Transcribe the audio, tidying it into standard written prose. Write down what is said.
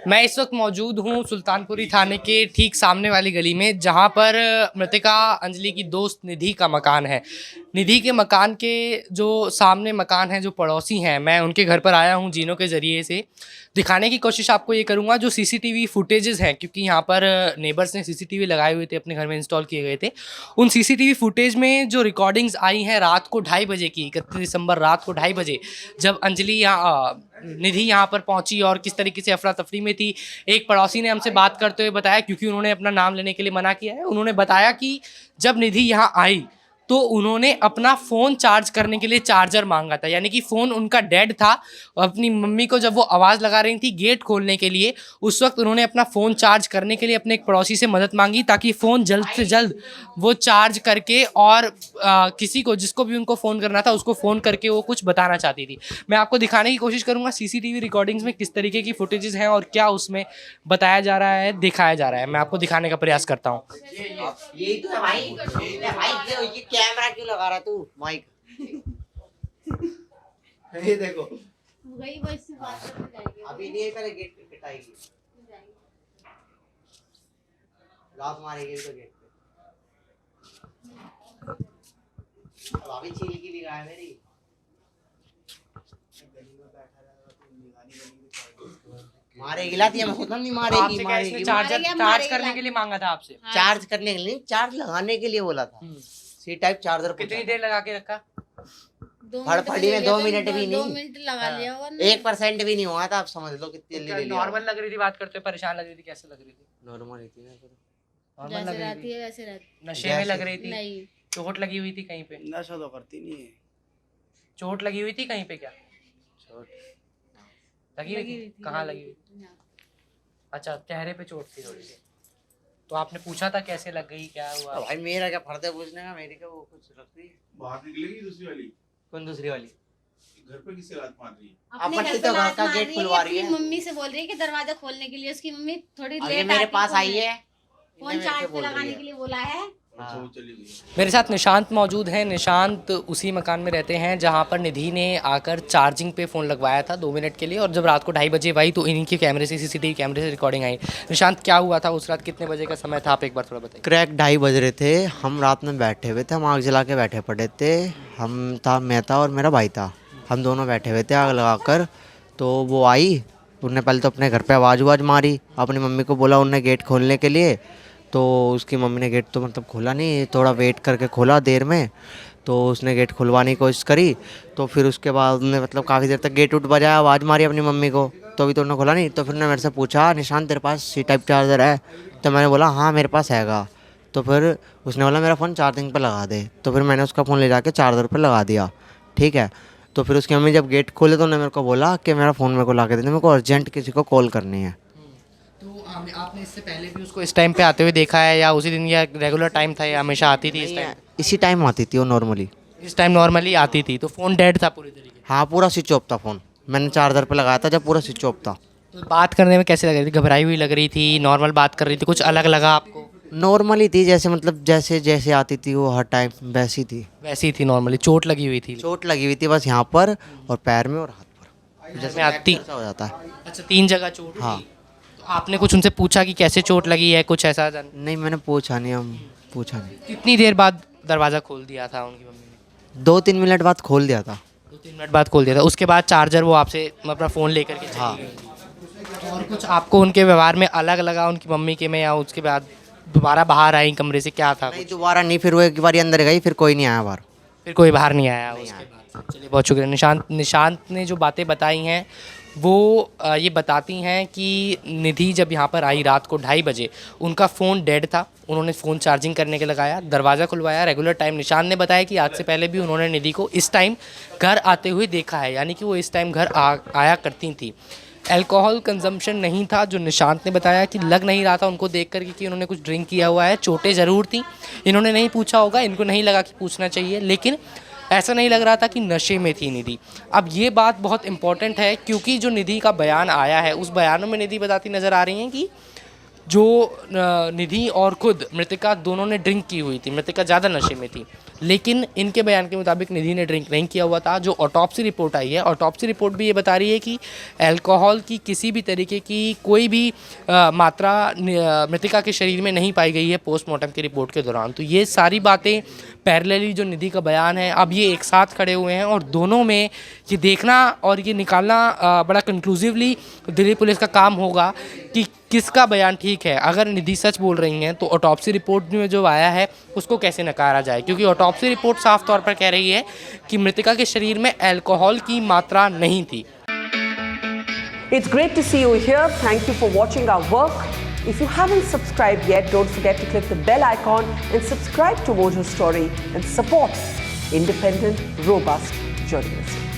मैं इस वक्त मौजूद हूँ सुल्तानपुरी थाने के ठीक सामने वाली गली में, जहाँ पर मृतिका अंजलि की दोस्त निधि का मकान है। निधि के मकान के जो सामने मकान है, जो पड़ोसी हैं, मैं उनके घर पर आया हूँ जीनों के ज़रिए से। दिखाने की कोशिश आपको ये करूँगा जो सीसीटीवी फुटेजेस हैं, क्योंकि यहाँ पर नेबर्स ने सीसीटीवी लगाए हुए थे, अपने घर में इंस्टॉल किए गए थे। उन सीसीटीवी फुटेज में जो रिकॉर्डिंग्स आई हैं रात को 2:30 बजे की, 31 दिसंबर रात को 2:30 बजे, जब अंजलि निधि यहाँ पर पहुंची और किस तरीके से अफरा तफरी में थी। एक पड़ोसी ने हमसे बात करते हुए बताया, क्योंकि उन्होंने अपना नाम लेने के लिए मना किया है, उन्होंने बताया कि जब निधि यहाँ आई तो उन्होंने अपना फ़ोन चार्ज करने के लिए चार्जर मांगा था, यानी कि फ़ोन उनका डेड था। अपनी मम्मी को जब वो आवाज़ लगा रही थी गेट खोलने के लिए, उस वक्त उन्होंने अपना फ़ोन चार्ज करने के लिए अपने एक पड़ोसी से मदद मांगी, ताकि फ़ोन जल्द से जल्द वो चार्ज करके और किसी को, जिसको भी उनको फ़ोन करना था, उसको फ़ोन करके वो कुछ बताना चाहती थी। मैं आपको दिखाने की कोशिश करूँगा सीसीटीवी रिकॉर्डिंग्स में किस तरीके की फुटेजेस हैं और क्या उसमें बताया जा रहा है, दिखाया जा रहा है। मैं आपको दिखाने का प्रयास करता हूँ। यही तो है भाई, ये कैमरा क्यों लगा रहा तू माइक? ये देखो वही वो इससे बात करने जाएंगे अभी नहीं, पहले गेट पे पिटाएगी, लात मारेगी तो गेट पे। अब अभी छील की भी गाय मेरी मारेगी, लाती है, मैं खुद नहीं मारेगी, मारेगी। चार्ज करने के लिए मांगा था आपसे? चार्ज करने के लिए, चार्ज लगाने के लिए बोला था। C type charger. कितनी देर लगा के रखा? फड़फड़ी में 2 मिनट भी 2 नहीं, मिनट लगा लिया, 1% भी नहीं हुआ था। आप समझ लो कितनी जल्दी ले लिया। नॉर्मल लग रही थी बात करते हुए, परेशान लग रही थी, कैसे लग रही थी? नॉर्मल ही थी ना, नॉर्मल लग जैसे रही रहती थी? है वैसे रहती नशे में लग रही थी? नहीं। चोट लगी हुई थी कहीं पे? नशा तो करती नहीं है। चोट लगी हुई थी कहीं पे? क्या लगी हुई थी? कहाँ लगी हुई थी? अच्छा, चेहरे पे चोट थी थोड़ी सी। तो आपने पूछा था कैसे लग गई, क्या हुआ? भाई मेरा क्या फर्ज है पूछने का, मेरी क्या वो कुछ रखती बाहर निकलेगी दूसरी वाली? कौन दूसरी वाली? घर पे किससे लात मार रही है? अपने अपनी घर तो पे घर लात का मार गेट रही खुलवा है, रही है। अपनी मम्मी से बोल रही है कि दरवाजा खोलने के लिए। उसकी मम्मी थोड़ी अब ये लेट मेरे आती पास आई खोलने। है, फोन चार्ज पे लगाने के लिए बोला है। अच्छा, वो चली गई। मेरे साथ निशांत मौजूद हैं। निशांत उसी मकान में रहते हैं जहां पर निधि ने आकर चार्जिंग पे फ़ोन लगवाया था 2 मिनट के लिए, और जब रात को 2:30 बजे आई तो इन्हीं के कैमरे से, सीसीटीवी कैमरे से रिकॉर्डिंग आई। निशांत, क्या हुआ था उस रात? कितने बजे का समय था? आप एक बार थोड़ा बताइए। क्रैक 2:30 बज रहे थे। हम रात में बैठे हुए थे, हम आग जला के बैठे पड़े थे। मैं था और मेरा भाई था, हम दोनों बैठे हुए थे आग लगाकर। तो वो आई, उनने पहले तो अपने घर पे आवाज़ मारी, अपनी मम्मी को बोला उनने गेट खोलने के लिए। तो उसकी मम्मी ने गेट तो मतलब खोला नहीं, थोड़ा वेट करके खोला देर में। तो उसने गेट खुलवाने की कोशिश करी, तो फिर उसके बाद उसने मतलब काफ़ी देर तक गेट बजाया, आवाज़ मारी अपनी मम्मी को, तो अभी तो उन्होंने खोला नहीं। तो फिर उन्होंने मेरे से पूछा, निशान तेरे पास सी टाइप चार्जर है? तो मैंने बोला हाँ मेरे पास हैगा। तो फिर उसने बोला मेरा फ़ोन चार्जिंग पर लगा दे। तो फिर मैंने उसका फ़ोन ले जाके चार्जर पर लगा दिया, ठीक है। तो फिर उसकी मम्मी जब गेट खोले तो उन्होंने मेरे को बोला कि मेरा फ़ोन मेरे को ला के दे, मेरे को अर्जेंट किसी को कॉल करनी है। तो आपने इससे पहले भी उसको इस टाइम पे आते हुए देखा है, या उसी दिन, या रेगुलर टाइम था, या हमेशा आती थी इस टाइम? इसी टाइम आती थी वो नॉर्मली। इस टाइम नॉर्मली आती थी। तो फ़ोन डेड था पूरी तरीके से? हाँ पूरा स्विच ऑफ था फ़ोन, मैंने चार्जर पे लगाया था जब पूरा स्विच ऑफ था। तो बात करने में कैसे लग रही थी? घबराई हुई लग रही थी? नॉर्मल बात कर रही थी? कुछ अलग लगा आपको? नॉर्मली थी, जैसे मतलब जैसे जैसे आती थी वो हर टाइम वैसी थी। वैसी थी नॉर्मली? चोट लगी हुई थी? चोट लगी हुई थी बस यहाँ पर और पैर में और हाथ पर, जैसे में आती? ऐसा हो जाता है। अच्छा, 3 जगह चोट? हाँ। तो आपने कुछ उनसे पूछा कि कैसे चोट लगी है, कुछ ऐसा नहीं मैंने पूछा नहीं, हम पूछा नहीं। कितनी देर बाद दरवाज़ा खोल दिया था उनकी मम्मी ने? 2-3 मिनट बाद खोल दिया था। 2-3 मिनट बाद खोल दिया था। उसके बाद चार्जर वो आपसे अपना फ़ोन लेकर के हाँ। चली गई। और कुछ आपको उनके व्यवहार में अलग लगा उनकी मम्मी के में, या उसके बाद दोबारा बाहर आई कमरे से, क्या था? नहीं दोबारा नहीं, फिर वो एक बार अंदर गई, फिर कोई नहीं आया बाहर। फिर कोई बाहर नहीं आया उसके बाद? चलिए, बहुत शुक्रिया। निशांत ने जो बातें बताई हैं वो ये बताती हैं कि निधि जब यहाँ पर आई रात को 2:30 बजे, उनका फ़ोन डेड था। उन्होंने फ़ोन चार्जिंग करने के लगाया, दरवाज़ा खुलवाया रेगुलर टाइम। निशांत ने बताया कि आज से पहले भी उन्होंने निधि को इस टाइम घर आते हुए देखा है, यानी कि वो इस टाइम घर आया करती थी। अल्कोहल कंजम्पशन नहीं था, जो निशांत ने बताया कि लग नहीं रहा था उनको देख कर कि उन्होंने कुछ ड्रिंक किया हुआ है। चोटें ज़रूर थी, इन्होंने नहीं पूछा होगा, इनको नहीं लगा कि पूछना चाहिए, लेकिन ऐसा नहीं लग रहा था कि नशे में थी निधि। अब ये बात बहुत इंपॉर्टेंट है, क्योंकि जो निधि का बयान आया है उस बयानों में निधि बताती नज़र आ रही हैं कि जो निधि और खुद मृतिका दोनों ने ड्रिंक की हुई थी, मृतिका ज़्यादा नशे में थी। लेकिन इनके बयान के मुताबिक निधि ने ड्रिंक नहीं किया हुआ था। जो ऑटोप्सी रिपोर्ट आई है, ऑटोप्सी रिपोर्ट भी ये बता रही है कि अल्कोहल की किसी भी तरीके की कोई भी मात्रा मृतिका के शरीर में नहीं पाई गई है पोस्टमार्टम की रिपोर्ट के दौरान। तो ये सारी बातें पैरेलली जो निधि का बयान है, अब ये एक साथ खड़े हुए हैं और दोनों में ये देखना और ये निकालना बड़ा कंक्लूसिवली दिल्ली पुलिस का काम होगा कि किसका बयान ठीक है। अगर निधि सच बोल रही हैं तो ऑटोप्सी रिपोर्ट में जो आया है उसको कैसे नकारा जाए, क्योंकि ऑटोप्सी रिपोर्ट साफ तौर पर कह रही है कि मृतिका के शरीर में अल्कोहल की मात्रा नहीं थी। It's great to see you here. Thank you for watching our work. If you haven't subscribed yet, don't forget to click the bell icon and subscribe to Mojo Story and support independent, robust journalism.